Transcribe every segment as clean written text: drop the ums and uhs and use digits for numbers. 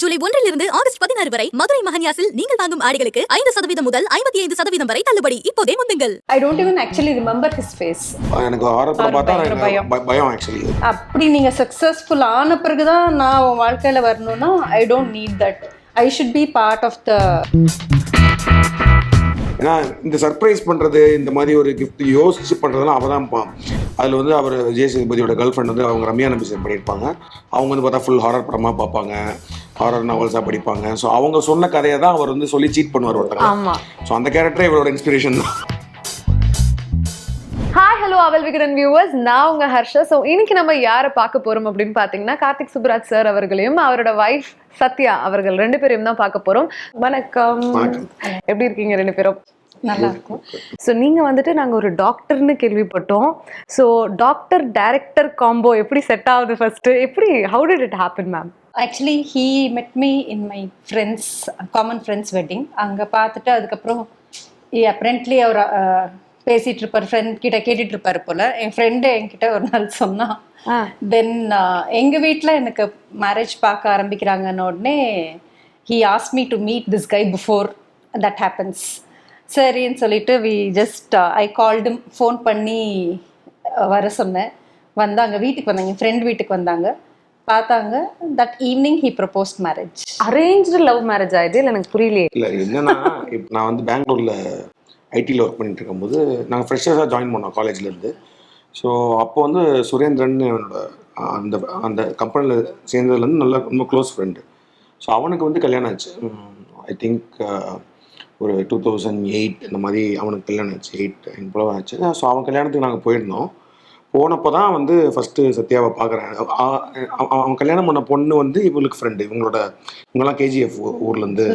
July 1 August 16 வரை மதுரை மஹன்யாஸில் நீங்கள் வாங்கும் ஆடைகளுக்கு 5% முதல் 55% வரை தள்ளுபடி. இப்போதே முந்துங்கள். I don't even actually remember his face. எனக்கு ஹாரர் படம் பார்த்தா பயம் ஆக்சுவலி. அப்படி நீங்க சக்சஸ்ஃபுல் ஆன பிறகு தான் நான் உன் வாழ்க்கையில வரணும்னா I don't need that. I should be part of the. ஏன்னா இந்த சர்ப்ரைஸ் பண்ணுறது, இந்த மாதிரி ஒரு கிஃப்ட் யோசிச்சு பண்ணுறதுலாம் அவள் தான். அதில் வந்து அவர் விஜய் சேதுபதியோட கேர்ள் ஃப்ரெண்ட் வந்து அவங்க ரம்யா நம்பிசன் பண்ணியிருப்பாங்க. அவங்க வந்து பார்த்தா ஃபுல் ஹாரர் படமாக பார்ப்பாங்க, ஹாரர் நாவல்ஸாக படிப்பாங்க. ஸோ அவங்க சொன்ன கதையை தான் அவர் வந்து சொல்லி சீட் பண்ணுவார் ஒருத்தங்க. ஸோ அந்த கேரக்டரே இவரோட இன்ஸ்பிரேஷன் தான். ஹாய் ஹலோ அவல் விகடன் வியூவர்ஸ், நான் உங்க ஹர்ஷா. ஸோ இன்னைக்கு நம்ம யாரை பார்க்க போறோம் அப்படின்னு பார்த்தீங்கன்னா கார்த்திக் சுப்ராஜ் சார் அவர்களையும் அவரோட வைஃப் சத்யா அவர்கள் ரெண்டு பேரையும் தான் பார்க்க போறோம். வணக்கம், எப்படி இருக்கீங்க ரெண்டு பேரும்? நல்லா இருக்கும். ஸோ நீங்கள் வந்துட்டு நாங்கள் ஒரு டாக்டர்னு கேள்விப்பட்டோம். ஸோ டாக்டர் டைரக்டர் காம்போ எப்படி செட் ஆகுது ஃபர்ஸ்ட்? எப்படி, how did it happen ma'am? Actually he மெட் me in my friends, common friends wedding. அங்கே பார்த்துட்டு அதுக்கப்புறம் அப்ரெண்ட்லி அவர் பேசிகிட்டு இருப்பார், ஃப்ரெண்ட் கிட்ட கேட்டுட்டு இருப்பாரு போல. என் ஃப்ரெண்டு என்கிட்ட ஒரு நாள் சொன்னா, தென் எங்கள் வீட்டில் எனக்கு மேரேஜ் பார்க்க ஆரம்பிக்கிறாங்கன்னு உடனே he ask me to meet this guy before that happens. சரின்னு சொல்லிட்டு we just I called, phone பண்ணி வர சொன்னேன். வந்தாங்க, வீட்டுக்கு வந்தாங்க, என் ஃப்ரெண்ட் வீட்டுக்கு வந்தாங்க, பார்த்தாங்க. That evening he proposed marriage. Arranged love marriage ஆயிடுது? இல்லை எனக்கு புரியலையே. இல்லை என்னன்னா, இப்போ நான் வந்து பெங்களூரில் ஐடியில் ஒர்க் பண்ணிட்டு இருக்கும்போது நாங்கள் ஃப்ரெஷர்ஸாக ஜாயின் பண்ணோம் காலேஜ்லேருந்து. ஸோ அப்போ வந்து சுரேந்திரன் என்னோட அந்த அந்த கம்பெனியில் சேர்ந்ததுலேருந்து நல்ல ரொம்ப க்ளோஸ் ஃப்ரெண்டு. ஸோ அவனுக்கு வந்து கல்யாணம் ஆச்சு. ஐ திங்க் ஒரு 2008 இந்த மாதிரி அவனுக்கு கல்யாணம் ஆச்சு, 8 போல ஆச்சு. ஸோ அவன் கல்யாணத்துக்கு நாங்கள் போயிருந்தோம். போனப்போ தான் வந்து ஃபஸ்ட்டு சத்யாவை பார்க்குறேன். அவன் கல்யாணம் பண்ண பொண்ணு வந்து இவங்களுக்கு ஃப்ரெண்டு. இவங்கெல்லாம் கேஜிஎஃப் ஊர்லேருந்து.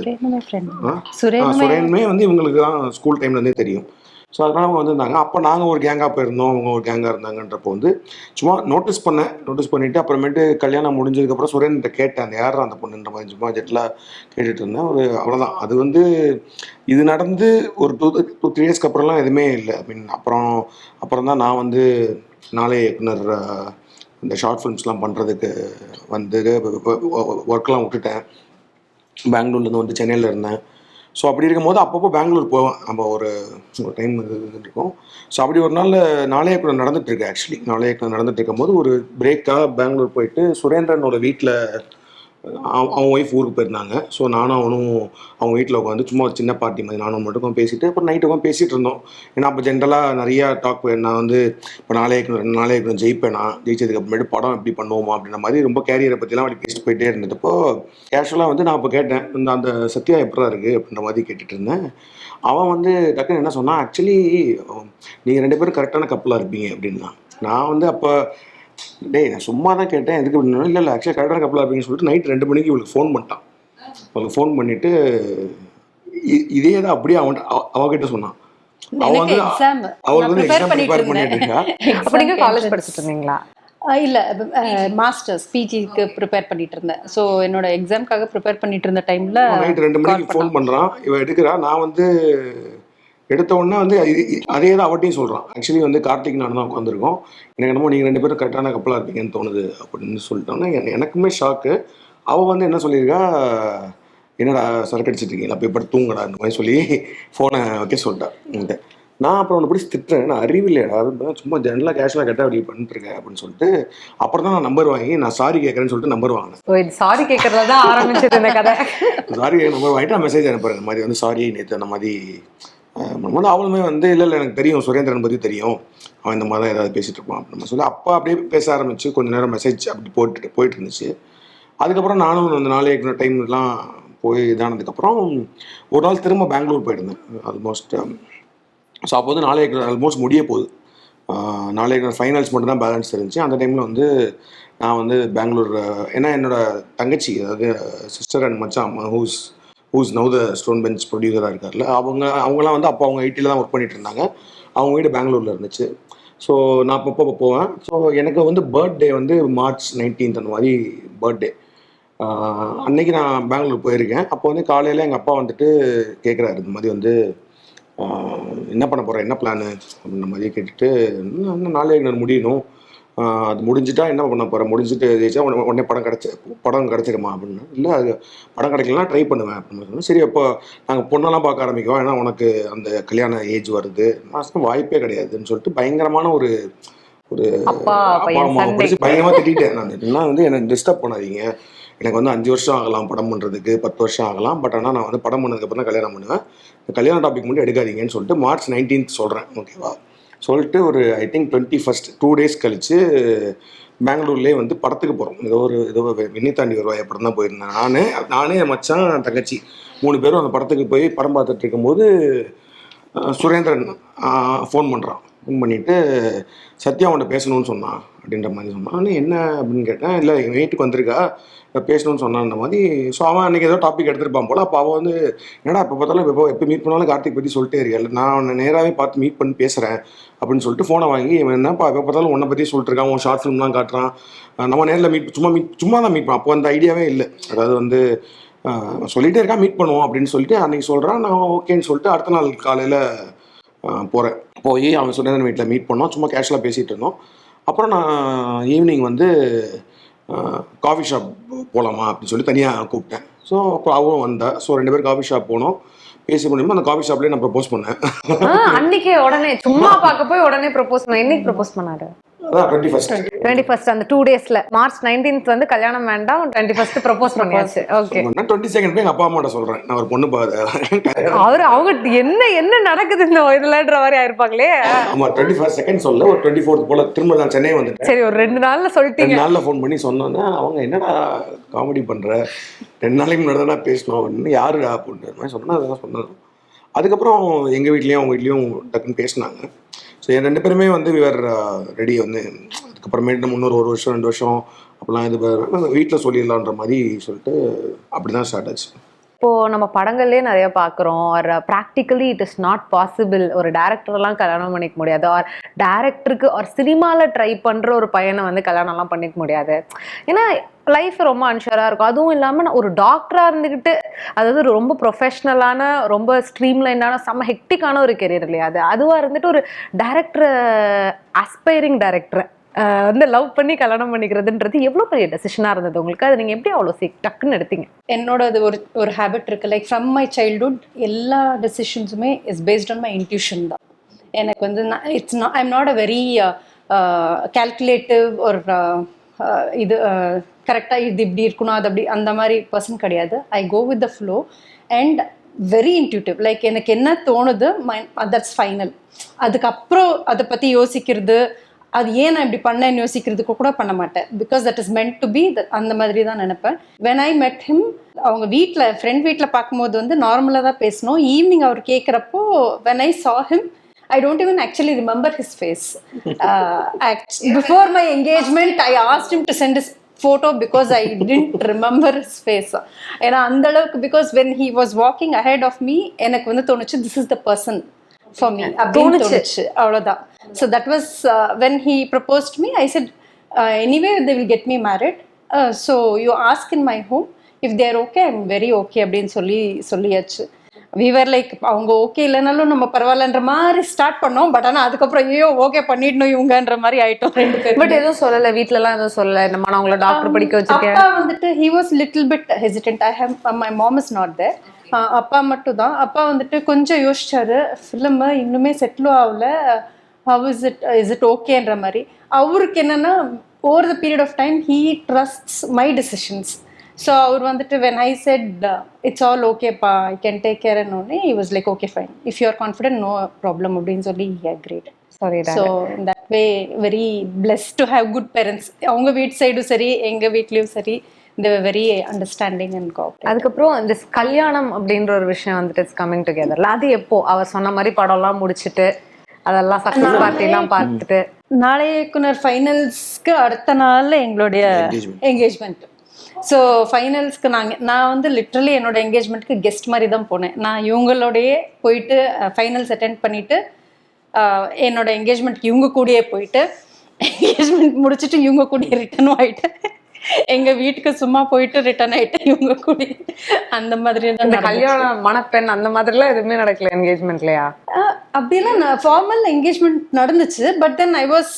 சுரேன்மே வந்து இவங்களுக்கு தான் ஸ்கூல் டைம்லேருந்தே தெரியும். ஸோ அதனால் அவங்க வந்துருந்தாங்க. அப்போ நாங்கள் ஒரு கேங்காக போயிருந்தோம், அவங்க ஒரு கேங்காக இருந்தாங்கன்றப்போ வந்து சும்மா நோட்டீஸ் பண்ணிவிட்டு அப்புறமேட்டு கல்யாணம் முடிஞ்சதுக்கப்புறம் சுரேன்கிட்ட கேட்டேன், அந்த யார் அந்த பொண்ணுன்ற மாதிரி சும்மா ஜெட்டில் கேட்டுட்டு இருந்தேன். அவ்வளோதான். அது வந்து இது நடந்து ஒரு 2-3 இயர்ஸ்க்கு அப்புறம்லாம் எதுவுமே இல்லை. ஐ மீன் அப்புறம் தான் நான் வந்து நாளைய இயக்குனர் இந்த ஷார்ட் ஃபிலிம்ஸ்லாம் பண்ணுறதுக்கு வந்து ஒர்க்லாம் விட்டுட்டேன். பெங்களூர்லேருந்து வந்து சென்னையில் இருந்தேன். ஸோ அப்படி இருக்கும்போது அப்பப்போ பெங்களூர் போவேன். நம்ம ஒரு டைம் இருக்கும். ஸோ அப்படி ஒரு நாள் நாளைய இயக்குனர் நடந்துகிட்ருக்கு. ஆக்சுவலி நாளைய இயக்குனர் நடந்துகிட்டு இருக்கும்போது ஒரு பிரேக்காக பெங்களூர் போயிட்டு சுரேந்திரனோட வீட்டில் அவன் ஒய்ஃப் ஊருக்கு போயிருந்தாங்க. ஸோ நானும் அவனும் அவங்க வீட்டில் உட்காந்து சும்மா ஒரு சின்ன பார்ட்டி மாதிரி நானும் மட்டும் பேசிவிட்டு அப்புறம் நைட்டு உட்காந்து பேசிகிட்டு இருந்தோம். ஏன்னா அப்போ ஜென்ரலாக நிறையா டாக். நான் வந்து இப்போ நாளைக்கு ஜெயிப்பேனா, ஜெயிச்சதுக்கு அப்புறமேட்டு படம் எப்படி பண்ணுவோமா அப்படின்ற மாதிரி ரொம்ப கேரியரை பற்றிலாம் அப்படி பேசிட்டு போயிட்டே இருந்தப்போ கேஷுவலாக வந்து நான் இப்போ கேட்டேன், அந்த சத்யா எப்படா இருக்குது அப்படின்ற மாதிரி கேட்டுட்டு இருந்தேன். அவன் வந்து டக்குன்னு என்ன சொன்னான், ஆக்சுவலி நீங்கள் 2 பேரும் கரெக்டான கப்பலாக இருப்பீங்க அப்படின்னா. நான் வந்து அப்போ நான் சும்மா தான் கேட்டேன், எதுக்கு அப்படின்னா, இல்லை ஆக்சுவலி கரெக்டான கப்பலாக இருப்பீங்கன்னு சொல்லிட்டு நைட் 2 மணிக்கு இவளுக்கு ஃபோன் பண்ணிட்டான். அவளுக்கு ஃபோன் பண்ணிவிட்டு இதே தான் அப்படியே அவகிட்ட சொன்னான். அவள் வந்து எக்ஸாம் ப்ரிப்பேர் பண்ணிட்டு இருக்கா. அப்படிங்க காலேஜ் படிச்சுட்டு இருந்தீங்களா? இல்லை, மாஸ்டர்ஸ் பிஜிக்கு ப்ரிப்பேர் பண்ணிட்டு இருந்தேன். ஸோ என்னோட எக்ஸாம்க்காக ப்ரிப்பேர் பண்ணிட்டு இருந்த டைமில் நைட் 2 மணிக்கு ஃபோன் பண்ணுறான். இவன் எடுக்கிறா. நான் வந்து எடுத்த உடனே வந்து அதே தான் அவட்டையும் சொல்கிறான். ஆக்சுவலி வந்து கார்த்திக் நான் தான் உட்காந்துருக்கோம், எனக்கு என்னமோ நீங்கள் 2 பேரும் கரெக்டான கப்பலாக இருப்பீங்கன்னு தோணுது அப்படின்னு சொல்லிட்டோன்னா எனக்குமே ஷாக்கு. அவள் வந்து என்ன சொல்லியிருக்கா, என்னடா சரக்கு அடிச்சிட்டு இருக்கீங்களா, போய் பட்டு தூங்கடா இந்த மாதிரி சொல்லி ஃபோனை வைக்க சொல்லிட்டேன். நான் அப்புறம் ஒன்று பிடிச்சி திட்டுறேன், நான் அறிவில்லையடா, சும்மா ஜென்ரலாக கேஷுவலாக கேட்டால் அப்படி பண்ணிட்டுருக்கேன் அப்படின்னு சொல்லிட்டு அப்புறம் தான் நான் நம்பர் வாங்கி நான் சாரி கேட்குறேன்னு சொல்லிட்டு நம்பர் வாங்கினேன். சாரி கேட்கறதா தான் ஆரம்பிச்சது இந்த கதை. சாரி நம்பர் வாங்கிட்டு நான் மெசேஜ் அனுப்புறேன், இந்த மாதிரி வந்து சாரி நேற்று அந்த மாதிரி வந்து. அவளுமே வந்து இல்லை எனக்கு தெரியும், சுரேந்திரன் பற்றி தெரியும், அவன் இந்த மாதிரி தான் ஏதாவது பேசிகிட்டு இருப்பான் அப்படின்னு சொல்லி அப்போ அப்படியே பேச ஆரம்பிச்சு கொஞ்சம் நேரம் மெசேஜ் அப்படி போயிட்டு இருந்துச்சு. அதுக்கப்புறம் நானும் அந்த நாளைக்கு டைம்லாம் போய் இதானதுக்கப்புறம் ஒரு நாள் திரும்ப பெங்களூர் போயிருந்தேன் ஆல்மோஸ்ட். ஸோ அப்போ வந்து நாளைக்கு ஆல்மோஸ்ட் முடிய போகுது. நாளைக்கு ஃபைனல்ஸ் மட்டும் தான் பேலன்ஸ் இருந்துச்சு. அந்த டைமில் வந்து நான் வந்து பெங்களூர், ஏன்னா என்னோடய தங்கச்சி, அதாவது சிஸ்டர் அண்ட் மச்சான் who's now the stone bench ப்ரொடியூசராக இருக்கார்ல, அவங்களாம் வந்து அப்போ அவங்க ஐடியில் தான் ஒர்க் பண்ணிட்டு இருந்தாங்க. அவங்க வீடு பெங்களூரில் இருந்துச்சு. ஸோ நான் அப்பப்போ போவேன். ஸோ எனக்கு வந்து பர்த்டே வந்து March 19 அந்த மாதிரி பர்த்டே. அன்றைக்கி நான் பெங்களூர் போயிருக்கேன். அப்போ வந்து காலையில் எங்கள் அப்பா வந்துட்டு கேட்குறாரு, இந்த மாதிரி வந்து என்ன பண்ண போகிறேன், என்ன பிளானு அப்படின்ற மாதிரி கேட்டுட்டு, இன்னும் நாளைக்கு நான் முடியணும், அது முடிஞ்சிட்டா என்ன பண்ண போகிறேன், முடிஞ்சிட்டு ஜெயிச்சா உடனே படம் கிடச்சிருமா அப்படின்னு. இல்லை அது படம் கிடைக்கலனா ட்ரை பண்ணுவேன் அப்படின்னு சொன்னேன். சரி அப்போ நாங்கள் பொண்ணெல்லாம் பார்க்க ஆரம்பிக்குவோம், ஏன்னா உனக்கு அந்த கல்யாண ஏஜ் வருது. நான் சொன்னேன் வாய்ப்பே கிடையாதுன்னு சொல்லிட்டு பயங்கரமான ஒரு அப்பா அம்மாவை பிடிச்சி பயங்கரமாக திட்டேன். நான் என்ன வந்து என்னை டிஸ்டர்ப் பண்ணாதீங்க, எனக்கு வந்து 5 வருஷம் ஆகலாம் படம் பண்ணுறதுக்கு, 10 வருஷம் ஆகலாம், பட் ஆனால் நான் வந்து படம் பண்ணதுக்கப்புறம் தான் கல்யாணம் பண்ணுவேன், இந்த கல்யாண டாபிக் மட்டும் எடுக்காதீங்கன்னு சொல்லிட்டு March 19th சொல்கிறேன். ஓகேவா சொல்லிட்டு ஒரு ஐ திங்க் 21st 2 days கழித்து பெங்களூர்லேயே வந்து படத்துக்கு போகிறோம். ஏதோ விண்ணி தாண்டி வருவாய் படம் தான் போயிருந்தேன். நானே என் மச்சான் தங்கச்சி 3 பேரும் அந்த படத்துக்கு போய் படம் பார்த்துட்டு இருக்கும்போது சுரேந்திரன் ஃபோன் பண்ணுறான். ஃபோன் பண்ணிவிட்டு சத்யா அவன்கிட்ட பேசணும்னு சொன்னான் அப்படின்ற மாதிரி சொன்னான். என்ன அப்படின்னு கேட்டேன். இல்லை எங்கள் வீட்டுக்கு வந்திருக்கா பேசணும்னு சொன்னான்ற மாதிரி. ஸோ அவன் அன்றைக்கி ஏதோ டாபிக் எடுத்துருப்பான் போல். அப்போ அவன் வந்து என்னடா எப்போ பார்த்தாலும் எப்போ மீட் பண்ணாலும் கார்த்திக் பற்றி சொல்லிட்டே இருக்கேன், நான் அவனை நேராகவே பார்த்து மீட் பண்ணி பேசுகிறேன் அப்படின்னு சொல்லிட்டு ஃபோனை வாங்கி இவன் என்னப்பா எப்போ பார்த்தாலும் உன்னை பற்றி சொல்லிட்டு இருக்கான், உன் ஷார்ட் ஃபிலிம்லாம் காட்டுறான், நம்ம நேரில் சும்மா தான் மீட் பண்ணோம். அப்போ அந்த ஐடியாவே இல்லை. அதாவது வந்து சொல்லிகிட்டே இருக்கான் மீட் பண்ணுவோம் அப்படின்னு சொல்லிட்டு அன்றைக்கி சொல்கிறான். நான் ஓகேன்னு சொல்லிட்டு அடுத்த நாள் காலையில் போகிறேன். போய் அவன் சுரேந்திரன் வீட்டில் மீட் பண்ணோம், சும்மா கேஷுவலாக பேசிகிட்டு இருந்தோம். அப்புறம் நான் ஈவினிங் வந்து காஃபி ஷாப் போகலாமா அப்படின்னு சொல்லி தனியாக கூப்பிட்டேன். ஸோ அப்போ அவரும் வந்தேன். ஸோ 2 பேரும் காஃபி ஷாப் போனோம். பேசி முடியுமோ அந்த காஃபி ஷாப்லேயே நான் ப்ரப்போஸ் பண்ணேன். அன்னைக்கே உடனே சும்மா பார்க்க போய் உடனே ப்ரப்போஸ் பண்ண. என்னைக்கு ப்ரப்போஸ் பண்ணாரு? அதான் 21st அந்த 2 daysல March 19th வந்து கல்யாணம் வேண்டாம், 21st ப்ரப்போஸ் பண்ணியாச்சு. ஓகே, நான் 22nd போய் எங்கள் அப்பா அம்மாட்ட சொல்கிறேன், நான் ஒரு பொண்ணு அவங்க என்ன நடக்குது இந்த இதுலன்ற மாதிரி ஆயிருப்பாங்களே. ஆமாம் 21st சொல்ல ஒரு 24th போல் திரும்ப நான் சென்னை வந்துட்டேன். சரி, ஒரு 2 நாள்ல சொல்லிட்டீங்க. 2 நாளில் ஃபோன் பண்ணி சொன்னோன்னா அவங்க என்னடா காமெடி பண்ணுற, 2 நாளைக்கு முன்னாடி தான் பேசணும் அப்படின்னு, யாருடா அப்படின்ற மாதிரி சொன்னால் அதெல்லாம் சொன்னோம். அதுக்கப்புறம் எங்கள் வீட்லேயும் அவங்க வீட்லேயும் டக்குன்னு பேசினாங்க. ஸோ என் 2 பேருமே வந்து விவர் ரெடி வந்து அதுக்கப்புறமேட்டு நம்ம இன்னொரு 1 வருஷம் 2 வருஷம் அப்படிலாம் இது வீட்டில் சொல்லிடலான்ற மாதிரி சொல்லிட்டு அப்படி தான் ஸ்டார்ட் ஆச்சு. இப்போ நம்ம படங்கள்லேயே நிறைய பார்க்குறோம், ஒரு practically it is not possible, ஒரு டேரக்டர்லாம் கல்யாணம் பண்ணிக்க முடியாது, ஒரு டேரக்டருக்கு ஒரு சினிமாவில் ட்ரை பண்ணுற ஒரு பையனை வந்து கல்யாணம்லாம் பண்ணிக்க முடியாது. ஏன்னா லைஃப் ரொம்ப அன்ஷூராக இருக்கும். அதுவும் இல்லாமல் ஒரு டாக்டராக இருந்துக்கிட்டு, அதாவது ரொம்ப ப்ரொஃபஷ்னலான ரொம்ப ஸ்ட்ரீம்லைனான செம்ம ஹெக்டிக்கான ஒரு கெரியர் இல்லையா அது. அதுவாக இருந்துட்டு ஒரு டேரக்டரை ஆஸ்பைரிங் டேரக்டரை வந்து லவ் பண்ணி கல்யாணம் பண்ணிக்கிறதுன்றது எவ்வளோ பெரிய டெசிஷனாக இருந்தது உங்களுக்கு? அது நீங்கள் எப்படி அவ்வளோ டக்குன்னு எடுத்தீங்க? என்னோட அது ஒரு ஹேபிட் இருக்குது. லைக் ஃப்ரம் மை சைல்ட்ஹுட் எல்லா டெசிஷன்ஸுமே is based on my intuition தான். எனக்கு வந்து I am not a very calculative ஒரு இது கரெக்டாக இது இப்படி இருக்கணும் அது அப்படி அந்த மாதிரி பர்சன் கிடையாது. I go with the flow and very intuitive. Like எனக்கு என்ன தோணுது தட்ஸ் ஃபைனல். அதுக்கப்புறம் அதை பற்றி யோசிக்கிறது, அது ஏன் நான் இப்படி பண்ணேன்னு யோசிக்கிறதுக்கு கூட பண்ண மாட்டேன். Because that is meant to be, அந்த மாதிரி தான் நினைப்பேன். வென் ஐ மெட் ஹிம், அவங்க வீட்டில் ஃப்ரெண்ட் வீட்டில் பார்க்கும்போது வந்து நார்மலாக தான் பேசணும். ஈவினிங் அவர் கேட்குறப்போ when I saw him, I don't even actually remember his face. Before my engagement, I asked him to send his photo because I didn't remember his face. ஏன்னா அந்த அளவுக்கு, because when he was walking ahead of me, எனக்கு வந்து தோணுச்சு this is the person for me அப்படின்னு தோணுச்சு, அவ்வளோதான். So that was when he proposed me. I said anyway they will get me married, so you ask in my home, if they are okay I'm very okay அப்படின்னு சொல்லியாச்சு. we were like அவங்க okay இல்லைனாலும் நம்ம பரவாயில்லன்ற மாதிரி start பண்ணோம். But ஆனால் அதுக்கப்புறம் ஐயோ ஓகே பண்ணிடணும் இவங்கன்ற மாதிரி ஆயிட்டோம் 2 பேரும். பட் எதுவும் சொல்லலை, வீட்டிலலாம் எதுவும் சொல்லலை, நம்ம நான் உங்களை டாக்டர் படிக்க வச்சிருக்கேன்? அப்பா வந்துட்டு he was little bit hesitant. my mom is not there. அப்பா மட்டும் தான். அப்பா வந்துட்டு கொஞ்சம் யோசிச்சாரு, ஃபிலிம் இன்னுமே செட்டிலும் ஆகல, how is it ஓகேன்ற மாதிரி. அவருக்கு என்னன்னா over the period of time he trusts my decisions. So அவர் வந்துட்டு when I said it's all okay pa, I can take care and only, he was like okay fine, if you are confident no problem அப்படின்னு சொல்லி he agreed. Sorry, so in that way very blessed to have good parents. அவங்க வீட்டு சைடும் சரி எங்க வீட்லயும் சரி they were very understanding and cooperative. அதுக்கப்புறம் இந்த கல்யாணம் அப்படின்ற ஒரு விஷயம் வந்துட்டு இட்ஸ் கமிங் டுகெதர்ல, அது எப்போ? அவர் சொன்ன மாதிரி படம்லாம் முடிச்சுட்டு அதெல்லாம் சக்சஸ் பார்ட்டிலாம் பார்த்துட்டு நாளைய இயக்குனர் ஃபைனல்ஸ்க்கு அடுத்த நாள் எங்களுடைய என்கேஜ்மெண்ட். ஸோ ஃபைனல்ஸ்க்கு நான் வந்து லிட்ரலி என்னோட என்கேஜ்மெண்ட்க்கு கெஸ்ட் மாதிரி தான் போனேன். நான் இவங்களோடையே போயிட்டு ஃபைனல்ஸ் அட்டெண்ட் பண்ணிவிட்டு என்னோட என்கேஜ்மெண்ட்க்கு இவங்க கூடயே போயிட்டு என்கேஜ்மெண்ட் முடிச்சுட்டு இவங்க கூடயே ரிட்டர்னும் ஆகிட்டேன். எங்கள் வீட்டுக்கு சும்மா போயிட்டு ரிட்டர்ன் ஆகிட்டேன் இவங்க கூட. அந்த மாதிரி தான் கல்யாணம் மணப்பெண் அந்த மாதிரிலாம் எதுவுமே நடக்கல என்கேஜ்மெண்ட்லையா? அப்படிலாம் ஃபார்மல் என்கேஜ்மெண்ட் நடந்துச்சு. But then I was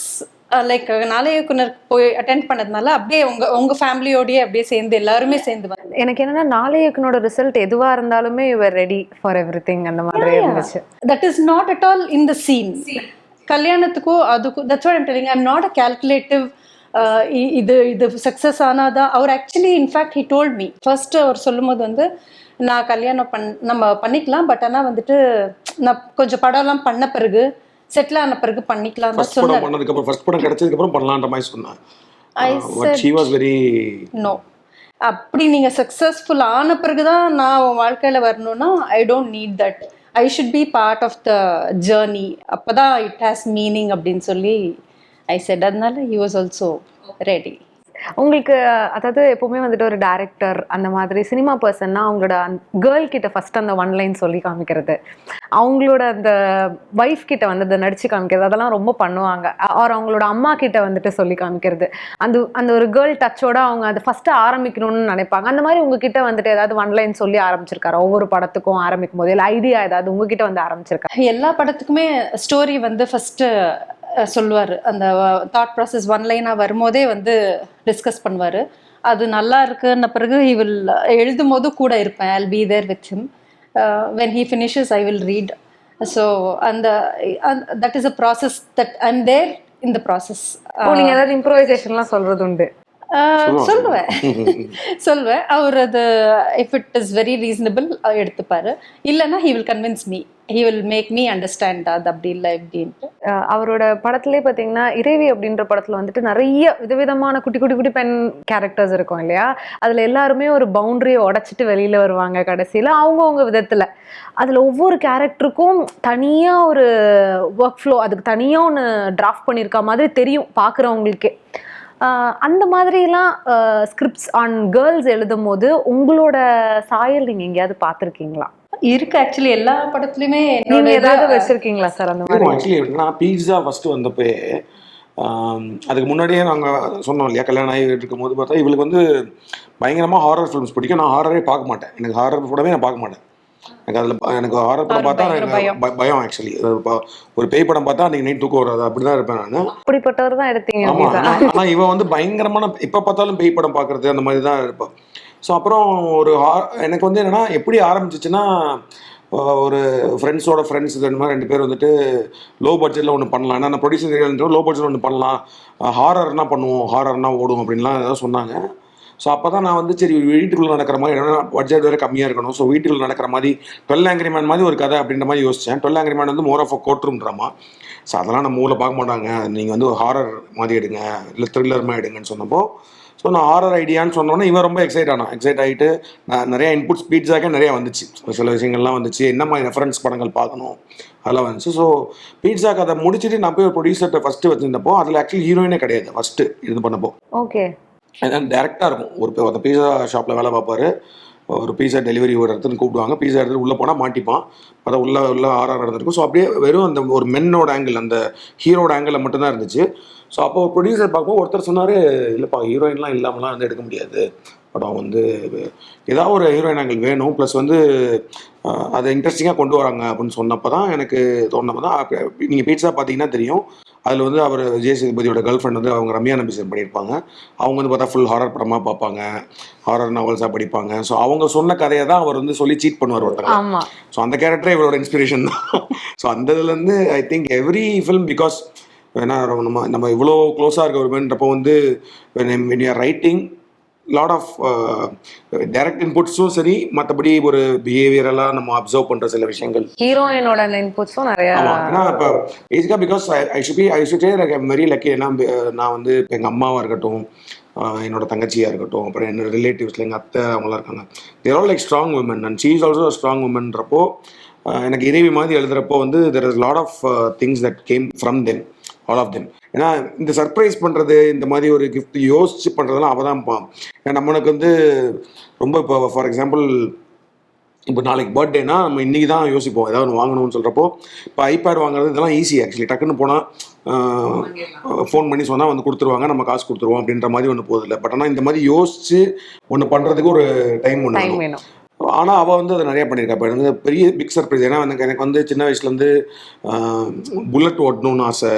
like நாளை இயக்குனர் போய் அட்டென்ட் பண்ணதுனால அப்படியே உங்க ஃபேமிலியோடயே அப்படியே சேர்ந்து எல்லாருமே சேர்ந்து எனக்கு என்னன்னா நாளையக்கனோட ரிசல்ட் எதுவா இருந்தாலுமே யுவர் ரெடி ஃபார் எவ்ரிதிங் அந்த மாதிரி இருந்துச்சு. That is not at all in the scene. கல்யாணத்துக்கும் அதுக்கும் that's what I'm telling. I am not a calculative. இது சக்ஸஸ் ஆனாதான் அவர் actually in fact he told me first அவர் சொல்லும் போது வந்து நான் கல்யாணம் நம்ம பண்ணிக்கலாம், பட் ஆனால் வந்துட்டு நான் கொஞ்சம் படம்லாம் பண்ண பிறகு செட்டில் ஆன பிறகு பண்ணிக்கலாம் தான் சொன்னார். ஃபர்ஸ்ட் படம் கிடைச்சதுக்கு அப்புறம் பண்ணலாம்ன்ற மாதிரி சொன்னான். But she was very no. அப்படி நீங்க சக்சஸ்ஃபுல் ஆன பிறகுதான் நான் உன் வாழ்க்கையில வரணும்னா I don't need that. I should be part of the journey. அப்பதான் இட் ஹாஸ் மீனிங் அப்படின்னு சொல்லி ஐ செட். அதனால ஹி வாஸ் ஆல்சோ ரெடி. உங்களுக்கு அதாவது எப்பவுமே வந்துட்டு ஒரு டைரக்டர் அந்த மாதிரி சினிமா பர்சன்னா அவங்களோட கேர்ள் கிட்ட ஃபர்ஸ்ட் அந்த ஒன் லைன் சொல்லி காமிக்கிறது, அவங்களோட அந்த ஒய்ஃப் கிட்ட வந்து அதை நடிச்சு காமிக்கிறது, அதெல்லாம் ரொம்ப பண்ணுவாங்க. ஆர் அவங்களோட அம்மா கிட்ட வந்துட்டு சொல்லி காமிக்கிறது, அந்த ஒரு கேர்ள் டச்சோட அவங்க அதை ஃபர்ஸ்ட் ஆரம்பிக்கணும்னு நினைப்பாங்க. அந்த மாதிரி உங்ககிட்ட வந்துட்டு ஏதாவது ஒன் லைன் சொல்லி ஆரம்பிச்சிருக்காரு ஒவ்வொரு படத்துக்கும் ஆரம்பிக்கும் போது? இல்லை ஐடியா ஏதாவது உங்ககிட்ட வந்து ஆரம்பிச்சிருக்காரு? எல்லா படத்துக்குமே ஸ்டோரி வந்து ஃபர்ஸ்ட் சொல்லுவார். அந்த தாட் ப்ராசஸ் ஒன் லைனாக வரும்போதே வந்து டிஸ்கஸ் பண்ணுவார். அது நல்லா இருக்குன்ன பிறகு ஹி வில் எழுதும் போது கூட இருப்பேன். I'll be there with him. When he finishes I will read. So that is a process that I am there in the process. நீங்கள் ஏதாவது இம்ப்ரோவைசேஷன்லாம் சொல்கிறது உண்டு? சொல்லுவேன். அவர் அது if it is very reasonable எடுத்துப்பாரு. இல்லைன்னா he will convince me, he will make me understand அது அப்படி இல்லை இப்படின்ட்டு. அவரோட படத்திலே பார்த்தீங்கன்னா இறைவி அப்படின்ற படத்தில் வந்துட்டு நிறைய விதவிதமான குட்டி குட்டி குட்டி பெண் கேரக்டர்ஸ் இருக்கும் இல்லையா? அதில் எல்லாருமே ஒரு பவுண்டரியை உடைச்சிட்டு வெளியில் வருவாங்க கடைசியில் அவங்கவுங்க விதத்தில். அதில் ஒவ்வொரு கேரக்டருக்கும் தனியாக ஒரு ஒர்க் ஃப்ளோ, அதுக்கு தனியாக ஒன்று டிராஃப்ட் பண்ணியிருக்க மாதிரி தெரியும் பார்க்குறவங்களுக்கே. அந்த மாதிரிலாம் ஸ்கிரிப்ட்ஸ் ஆன் கேர்ள்ஸ் எழுதும் போது உங்களோட சாயல் நீங்க எங்கேயாவது பார்த்துருக்கீங்களா? இருக்கு ஆக்சுவலி எல்லா படத்துலையுமே. நீங்க ஏதாவது வச்சிருக்கீங்களா சார் அந்த மாதிரி? ஆக்சுவலி நான் பீட்சா ஃபர்ஸ்ட் வந்தப்போ அதுக்கு முன்னாடியே நாங்கள் சொன்னோம் இல்லையா, கல்யாணம் ஆகி இருக்கும் போது பார்த்தா இவளுக்கு வந்து பயங்கரமாக ஹாரர் ஃபிலிம்ஸ் பிடிக்கும். நான் ஹாரரே பார்க்க மாட்டேன். எனக்கு ஹாரர் படமே நான் பார்க்க மாட்டேன். எனக்கு ஹாரர் படம் பார்த்தா எனக்கு பயம். ஆக்சுவலி ஒரு பேய் படம் பார்த்தா அன்னைக்கு நைட் தூக்கம் வராது, அப்படிதான் இருப்பேன் நான். அப்படிப்பட்டவர் தான் எடுத்தீங்க. ஆமா, ஆனா இவன் வந்து பயங்கரமான எப்ப பார்த்தாலும் பேய் படம் பார்க்கறது அந்த மாதிரி தான் இருப்பான். ஸோ அப்புறம் எனக்கு வந்து என்னன்னா எப்படி ஆரம்பிச்சிச்சுன்னா, ஒரு ஃப்ரெண்ட்ஸோட ஃப்ரெண்ட்ஸ் இந்த மாதிரி 2 பேர் வந்துட்டு லோ பட்ஜெட்டில் ஒன்று பண்ணலாம், ஏன்னா நான் ப்ரொடியூசர் ஏரியாவில் லோ பட்ஜெட் ஒன்று பண்ணலாம், ஹாரர்னா பண்ணுவோம், ஹாரர்னா ஓடும் அப்படின்லாம் ஏதாவது சொன்னாங்க. ஸோ அப்போ தான் நான் வந்து சரி வீட்டுக்குள்ளே நடக்கிற மாதிரி, ஏன்னா பட்ஜெட் வேறு கம்மியாக இருக்கணும், ஸோ வீட்டுக்குள்ளே நடக்கிற மாதிரி 12 Angry Man மாதிரி ஒரு கதை அப்படின்ற மாதிரி யோசித்தேன். 12 Angry Man வந்து more of a courtroom drama. So அதெல்லாம் நம்ம ஊரில் பார்க்க மாட்டாங்க, நீங்கள் வந்து ஹாரர் மாதிரி எடுங்க, இல்லை த்ரில்லர் எடுங்கன்னு சொன்னப்போ, ஸோ நான் ஹாரர் ஐடியான்னு சொன்னோன்னே இவன் ரொம்ப எக்ஸைட் ஆகிட்டு நான் நிறையா இன்புட்ஸ் பீட்ஸாக்கே நிறையா வந்துச்சு, சில விஷயங்கள்லாம் வந்துச்சு, என்ன மாதிரி ரெஃபரன்ஸ் படங்கள் பார்க்கணும் அதெல்லாம் வந்துச்சு. ஸோ பீட்ஸாக்கு அதை முடிச்சுட்டு நான் போய் ஒரு ப்ரொடியூசர்கிட்ட ஃபஸ்ட்டு வச்சுருந்தப்போ அதில் ஆக்சுவலி ஹீரோயினே கிடையாது ஃபஸ்ட்டு இது பண்ணப்போ. ஓகே. டேரெக்டாக இருக்கும். ஒரு பீஸா ஷாப்பில் வேலை பார்ப்பாரு, ஒரு பீஸா டெலிவரி ஒரு இடத்துன்னு கூப்பிடுவாங்க, பீஸா எடுத்துகிட்டு உள்ளே போனால் மாட்டிப்பான், அதை உள்ள ஆறாக நடந்திருக்கும். ஸோ அப்படியே வெறும் அந்த ஒரு மென்னோட ஆங்கிள், அந்த ஹீரோட ஆங்கிளில் மட்டும்தான் இருந்துச்சு. ஸோ அப்போ ஒரு ப்ரொடியூசர் பார்க்கும்போது ஒருத்தர் சொன்னார், இல்லைப்பா ஹீரோயின்லாம் இல்லாமலாம் வந்து எடுக்க முடியாது படம், வந்து ஏதாவது ஒரு ஹீரோயின் ஆங்கிள் வேணும், ப்ளஸ் வந்து அதை இன்ட்ரெஸ்டிங்காக கொண்டு வராங்க அப்படின்னு சொன்னப்போ தான் எனக்கு தோணுனப்போ தான், நீங்கள் பீட்ஸா பார்த்தீங்கன்னா தெரியும், அதில் வந்து அவர் விஜய் சேதுபதியோட கேர்ள் ஃப்ரெண்ட் வந்து அவங்க ரம்யா நம்பிசன் பண்ணியிருப்பாங்க. அவங்க வந்து பார்த்தா ஃபுல் ஹாரர் படமாக பார்ப்பாங்க, ஹாரர் நாவல்ஸாக படிப்பாங்க. ஸோ அவங்க சொன்ன கதையை தான் அவர் வந்து சொல்லி சீட் பண்ணுவார் ஒருத்தங்க. ஸோ அந்த கேரக்டரே இவரோட இன்ஸ்பிரேஷன் தான். ஸோ அந்த இதுலேருந்து I think every film, because ஏன்னா நம்ம இவ்வளோ க்ளோஸாக இருக்க ஒரு மேன்றப்போ வந்து when you are writing lot of direct இன்புட்ஸும் சரி, மற்றபடி ஒரு பிஹேவியரெல்லாம் நம்ம அப்சர்வ் பண்ணுற சில விஷயங்கள், ஹீரோயினோட அந்த இன்புட்ஸும் நிறையா. ஏன்னா இப்போ பேசிக்காக because I should very lucky. ஏன்னா நான் வந்து எங்கள் அம்மாவாக இருக்கட்டும், என்னோட தங்கச்சியாக இருக்கட்டும், அப்புறம் என்னோட ரிலேட்டிவ்ஸில் எங்கள் அத்தை அவங்களாம் இருக்காங்க, there all like strong woman and she is also strong உமன்றப்போ எனக்கு இறைவி மாதிரி எழுதுறப்போ வந்து there is lot of things that came from them, all of them. ஏன்னா இந்த சர்ப்ரைஸ் பண்ணுறது, இந்த மாதிரி ஒரு கிஃப்ட் யோசிச்சு பண்ணுறதெல்லாம் அவள் தான். ஏன்னா நம்மளுக்கு வந்து ரொம்ப இப்போ ஃபார் எக்ஸாம்பிள் இப்போ நாளைக்கு பர்த்டேனா நம்ம இன்றைக்கி தான் யோசிப்போம் ஏதாவது ஒன்று வாங்கணும்னு சொல்கிறப்போ. இப்போ ஐபேட் வாங்குறது இதெல்லாம் ஈஸி ஆக்சுவலி, டக்குன்னு போனால் ஃபோன் பண்ணி சொன்னால் வந்து கொடுத்துருவாங்க, நம்ம காசு கொடுத்துருவோம் அப்படின்ற மாதிரி ஒன்று போதில்லை. பட் ஆனால் இந்த மாதிரி யோசிச்சு ஒன்று பண்ணுறதுக்கு ஒரு டைம் ஒன்று வேணும். ஆனால் அவள் வந்து அதை நிறையா பண்ணியிருக்கா. இப்போ எனக்கு வந்து பெரிய பிக் சர்ப்ரைஸ். ஏன்னா எனக்கு வந்து சின்ன வயசுலேருந்து புல்லட் ஓட்டணும்னு ஆசை.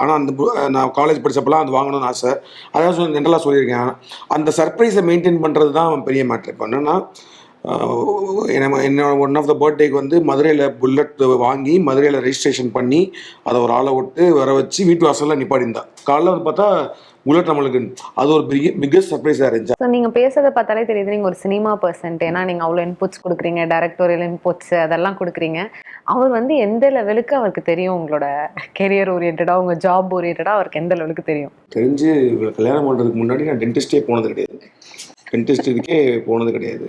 ஆனால் அந்த நான் காலேஜ் படித்தப்பெல்லாம் அது வாங்கணும்னு ஆசை. அதாவது ஜென்ரலாக சொல்லியிருக்கேன். அந்த சர்ப்ரைஸை மெயின்டைன் பண்ணுறது தான் பெரிய மேட்ரு. இப்போ என்னென்னா என்னோட ஒன் ஆஃப் த பர்த்டேக்கு வந்து மதுரையில் புல்லட் வாங்கி மதுரையில் ரெஜிஸ்ட்ரேஷன் பண்ணி அதை ஒரு ஆளை விட்டு வர வச்சு வீட்டு வாசலில் நிப்பாடிந்தா. காலைல வந்து பார்த்தா புல்லட் நம்மளுக்கு அது ஒரு பிக்கஸ்ட் சர்ப்ரைஸாக இருந்துச்சு. ஸோ நீங்கள் பேசுறதை பார்த்தாலே தெரியுது நீங்கள் ஒரு சினிமா பர்சன்ட். ஏன்னா நீங்கள் அவ்வளோ இன்புட்ஸ் கொடுக்குறீங்க, டைரக்டோரியல் இன்புட்ஸ் அதெல்லாம் கொடுக்குறீங்க. அவர் வந்து எந்த லெவலுக்கு அவருக்கு தெரியும் உங்களோட கெரியர் ஓரியன்டாக, உங்கள் ஜாப் ஓரியன்டாக அவருக்கு எந்த லெவலுக்கு தெரியும்? தெரிஞ்சு கல்யாணம் பண்ணுறதுக்கு முன்னாடி நான் டென்டிஸ்டே போனது கிடையாது. டென்டிஸ்ட் இதுக்கே போனது கிடையாது.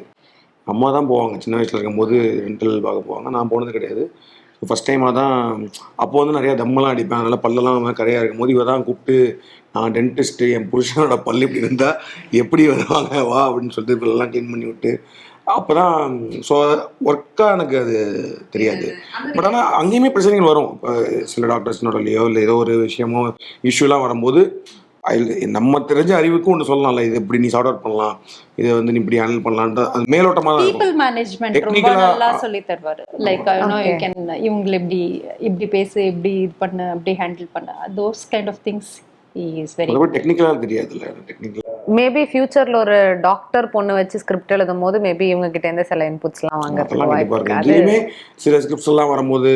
அம்மா தான் போவாங்க. சின்ன வயசில் இருக்கும்போது டென்டல் பார்க்க போவாங்க. நான் போனது கிடையாது. ஃபஸ்ட் டைமாக தான். அப்போ வந்து நிறையா தம்மெல்லாம் அடிப்பேன். அதனால் பல்லெல்லாம் கரையாக இருக்கும்போது இவ தான் கூப்பிட்டு, நான் டென்டிஸ்ட்டு, என் புருஷனோட பல் இப்படி இருந்தால் எப்படி வருவாங்க வா அப்படின்னு சொல்லிட்டு பல்லெல்லாம் க்ளீன் பண்ணி விட்டு அப்போ தான். ஸோ ஒர்க்காக எனக்கு அது தெரியாது. பட் ஆனால் அங்கேயுமே பிரச்சனைகள் வரும். இப்போ சில டாக்டர்ஸ்னோடலையோ இல்லை ஏதோ ஒரு விஷயமோ இஷ்யூலாம் வரும்போது நம்ம தெரிஞ்ச அறிவுக்கு ஒன்று சொல்லலாம்ல, இது இப்படி நீ சார்ட் அவுட் பண்ணலாம், இதை வந்து நீ இப்படி ஹேண்டில் பண்ணலான்ட்டு அது மேலோட்டமாக தான் இருக்கும். பீப்பிள் மேனேஜ்மெண்ட் ரொம்ப நல்லா சொல்லி தருவார். லைக் யூ கேன் இவங்களை இப்படி பேசு, இப்படி இது பண்ணு, அப்படி ஹேண்டில் பண்ண, those kind of things is very டெக்னிக்கலாக தெரியாதுல்ல. டெக்னிக்கலாக மேபி ஃபியூச்சரில் ஒரு டாக்டர் பொண்ணு வச்சு ஸ்கிரிப்ட் எழுதும் போது மேபி இவங்க கிட்ட இருந்து சில இன்புட்ஸ்லாம் வாங்குறதுக்கு இதுலேயுமே சில ஸ்கிரிப்ட்ஸ் எல்லாம் வரும்போது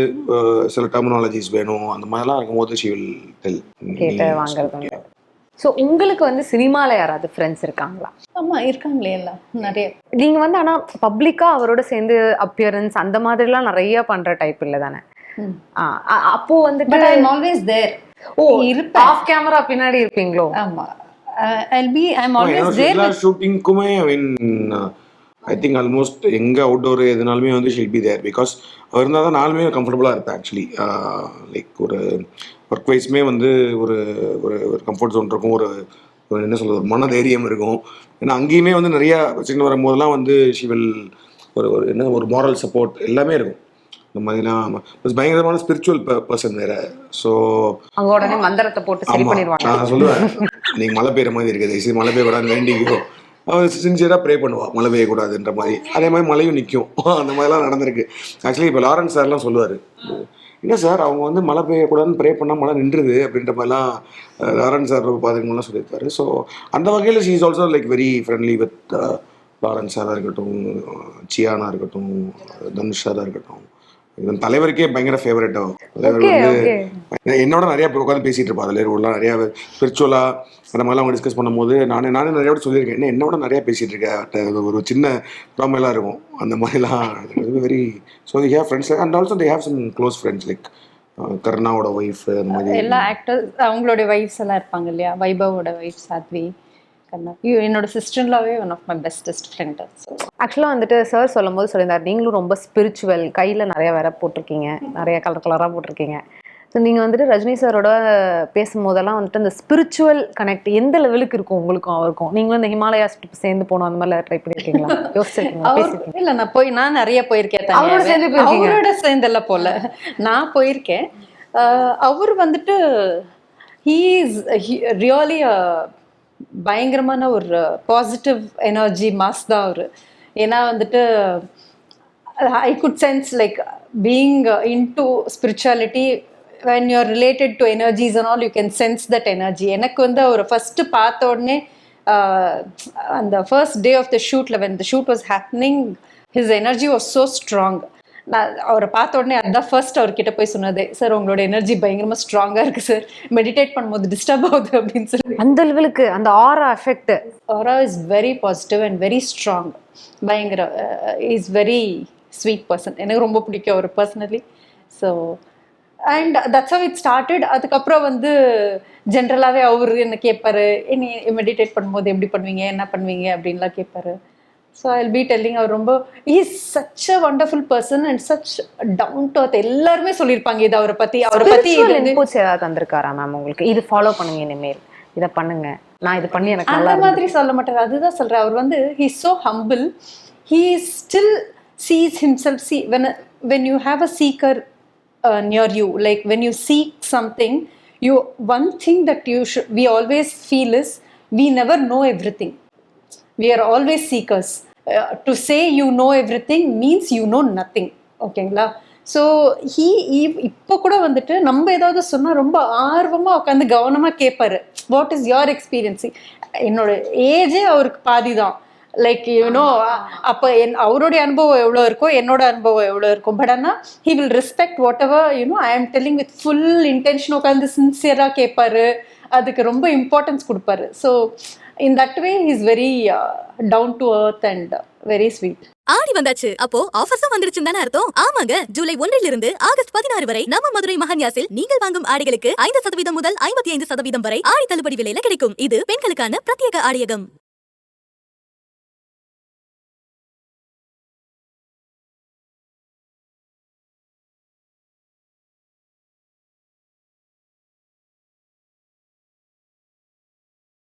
சில டெர்மினாலஜிஸ் வேணும். அந்த மாதிரிலாம் இருக்கும்போது ஷி வில் டெல் கேட்டு வாங்குறது. ஸோ உங்களுக்கு வந்து சினிமாவில் யாராவது ஃப்ரெண்ட்ஸ் இருக்காங்களா? ஆமாம் இருக்காங்களே, எல்லாம் நிறைய. நீங்கள் வந்து ஆனால் பப்ளிக்காக அவரோட சேர்ந்து அப்பியரன்ஸ் அந்த மாதிரிலாம் நிறைய பண்ணுற டைப் இல்லை தானே? அப்போ வந்துட்டு ஐ அம் ஆல்வேஸ் தேர். ஓ இருப்பேன். ஆஃப் கேமரா பின்னாடி இருப்பீங்களோ? ஆமாம், ஐம் ஆல்வேஸ் தேர். எல்லா ஷூட்டிங்க்குமே ஐ திங்க் ஆல்மோஸ்ட் எங்கே அவுட்டோர் எதுனாலுமே வந்து ஷில் பி தேர். பிகாஸ் அவர் இருந்தால் தான் நாலுமே கம்ஃபர்டபுளாக இருப்பேன். ஆக்சுவலி லைக் ஒரு ஒர்க் வைஸ்மே வந்து ஒரு ஒரு கம்ஃபர்ட் ஜோன் இருக்கும். ஒரு என்ன சொல்கிறது, ஒரு மன தைரியம் இருக்கும். ஏன்னா அங்கேயுமே வந்து நிறையா பிரச்சனை வரும்போதெல்லாம் வந்து ஷிவில் ஒரு என்ன ஒரு மாரல் சப்போர்ட் எல்லாமே இருக்கும். இந்த மாதிரிலாம் பயங்கரமான ஸ்பிரிச்சுவல் பர்சன் வேறு. ஸோ அங்கே உடனே மந்திரத்தை போட்டு சரி பண்ணிடுவாங்க. நான் சொல்லுவேன், நீங்கள் மழை பெய்கிற மாதிரி இருக்குது, சரி மழை பெய்யக்கூடாதுன்னு வேண்டிக்கோ. அவன் சின்சியராக ப்ரே பண்ணுவாள் மழை பெய்யக்கூடாதுன்ற மாதிரி. அதே மாதிரி மழையும் நிற்கும். அந்த மாதிரிலாம் நடந்திருக்கு. ஆக்சுவலி இப்போ லாரன்ஸ் சார்லாம் சொல்லுவார், இல்லை சார் அவங்க வந்து மழை பெய்யக்கூடாதுன்னு ப்ரே பண்ணால் மழை நின்றுது அப்படின்ற மாதிரிலாம் லாரன்ஸ் சார் பார்த்துக்கணும்லாம் சொல்லியிருக்காரு. ஸோ அந்த வகையில் she is also like very friendly with Lawrence சாராக இருக்கட்டும், சியானா இருக்கட்டும், தனுஷ் சாராக இருக்கட்டும். இவன் தலைவருக்கே பயங்கர ஃபேவரட்டாக. தலைவர் வந்து என்னோட நிறையா உட்காந்து பேசிகிட்டு இருப்பா. அதில் ஊர்லாம் நிறையா ஸ்பிரிச்சுவலாக அந்த மாதிரிலாம் அவங்க டிஸ்கஸ் பண்ணும்போது நானே நிறைய விட சொல்லியிருக்கேன், என்னோட நிறையா பேசிகிட்டு இருக்கேன். ஒரு சின்ன ப்ராமெல்லாம் இருக்கும் அந்த மாதிரிலாம். Very so they have friends and also they have some close friends like கருணாவோட ஒய்ஃப், அந்த மாதிரி எல்லா ஆக்டர்ஸ் அவங்களுடைய ஒய்ஃப்ஸ் எல்லாம் இருப்பாங்க இல்லையா. வைபவோட ஒய்ஃப் சாத்வி, கண்ணா, என்னோட சிஸ்டர்லாவே one of my bestest friend. ஆக்சுவலாக வந்துட்டு சார் சொல்லும் போது சொல்லியிருந்தார், நீங்களும் ரொம்ப ஸ்பிரிச்சுவல், கையில் நிறைய வேற போட்டிருக்கீங்க, நிறைய கலராக போட்டிருக்கீங்க. ஸோ நீங்கள் வந்துட்டு ரஜினி சாரோட பேசும்போதெல்லாம் வந்துட்டு அந்த ஸ்பிரிச்சுவல் கனெக்ட் எந்த லெவலுக்கு இருக்கும் உங்களுக்கும் அவருக்கும்? நீங்களும் இந்த ஹிமாலயாஸ் ட்ரிப் சேர்ந்து போனோம் அந்த மாதிரிலாம் ட்ரை பண்ணியிருக்கீங்களா? யோசிச்சிருக்கீங்களா? இல்லை, நான் நிறைய போயிருக்கேன். அவரோட சேர்ந்தெல்லாம் போல நான் போயிருக்கேன். அவர் வந்துட்டு ஹீ இஸ் ரியலி பயங்கரமான ஒரு பாசிட்டிவ் எனர்ஜி மாஸ் தான் அவர். ஏன்னா வந்துட்டு I could sense like being into spirituality when you're related to energies and all, you can sense that energy. எனக்கு வந்து அவர் ஃபஸ்ட்டு பார்த்த உடனே அந்த ஃபர்ஸ்ட் டே ஆஃப் த ஷூட்டில் when the shoot was happening, his energy was so strong. நான் அவரை பார்த்த உடனே அதுதான் ஃபர்ஸ்ட் அவர்கிட்ட போய் சொன்னதே, சார் உங்களோட எனர்ஜி பயங்கரமாக ஸ்ட்ராங்காக இருக்குது சார், மெடிடேட் பண்ணும்போது டிஸ்டர்ப் ஆகுது அப்படின்னு சொல்லி. அந்த லெவலுக்கு அந்த aura effect. Aura is very positive and very strong. பயங்கர இஸ் வெரி ஸ்வீட் பர்சன். எனக்கு ரொம்ப பிடிக்கும் அவர் personally. So and that's how it started. அதுக்கப்புறம் வந்து ஜென்ரலாகவே அவர் என்ன கேட்பாரு, நீ மெடிடேட் பண்ணும்போது எப்படி பண்ணுவீங்க, என்ன பண்ணுவீங்க அப்படின்லாம் கேட்பாரு. So I will be telling, அவர் ரொம்ப is such a wonderful person and such down to earth. எல்லாருமே சொல்லியிருப்பாங்க இது அவரை பற்றி. இன்புட்ஸ் ஏதாவது தந்திருக்காரா மேம் உங்களுக்கு? இது ஃபாலோ பண்ணுங்க, இனிமேல் இதை பண்ணுங்க, நான் இது பண்ணி எனக்கு அந்த மாதிரி சொல்ல மாட்டார். அதுதான் சொல்கிறேன், அவர் வந்து he is so humble. He still sees himself. when you have a seeker near you, like when you seek something, one thing that we always feel is we never know everything. We are always seekers. To say you know every thing means you know nothing. ஓகேங்களா? So இப்போ கூட வந்துட்டு நம்ம ஏதாவது சொன்னால் ரொம்ப ஆர்வமாக உட்காந்து கவனமாக கேட்பாரு. What is your experience? என்னோட ஏஜே அவருக்கு பாதி தான். லைக் யூனோ அப்போ அவருடைய அனுபவம் எவ்வளோ இருக்கோ என்னோட அனுபவம் எவ்வளோ இருக்கும். பட் ஆனால் he will respect what ever you know I ஆம் டெல்லிங் வித் ஃபுல் இன்டென்ஷன் உட்காந்து சின்சியராக கேட்பாரு. அதுக்கு ரொம்ப இம்பார்ட்டன்ஸ் கொடுப்பாரு. So in that way is very down to earth and very sweet. Aadi வந்தாச்சு, அப்போ ஆஃபர்ஸும் வந்துருச்சுன்னு தானே அர்த்தம்? ஆமாங்க, ஜூலை 1 இருந்து ஆகஸ்ட் 16 வரை நம்ம மதுரை மஹன்யாஸில் நீங்கள் வாங்கும் ஆடைகளுக்கு 5% முதல் 55% வரை ஆடி தள்ளுபடி விலையில கிடைக்கும். இது பெண்களுக்கான பிரத்யேக ஆடியகம்.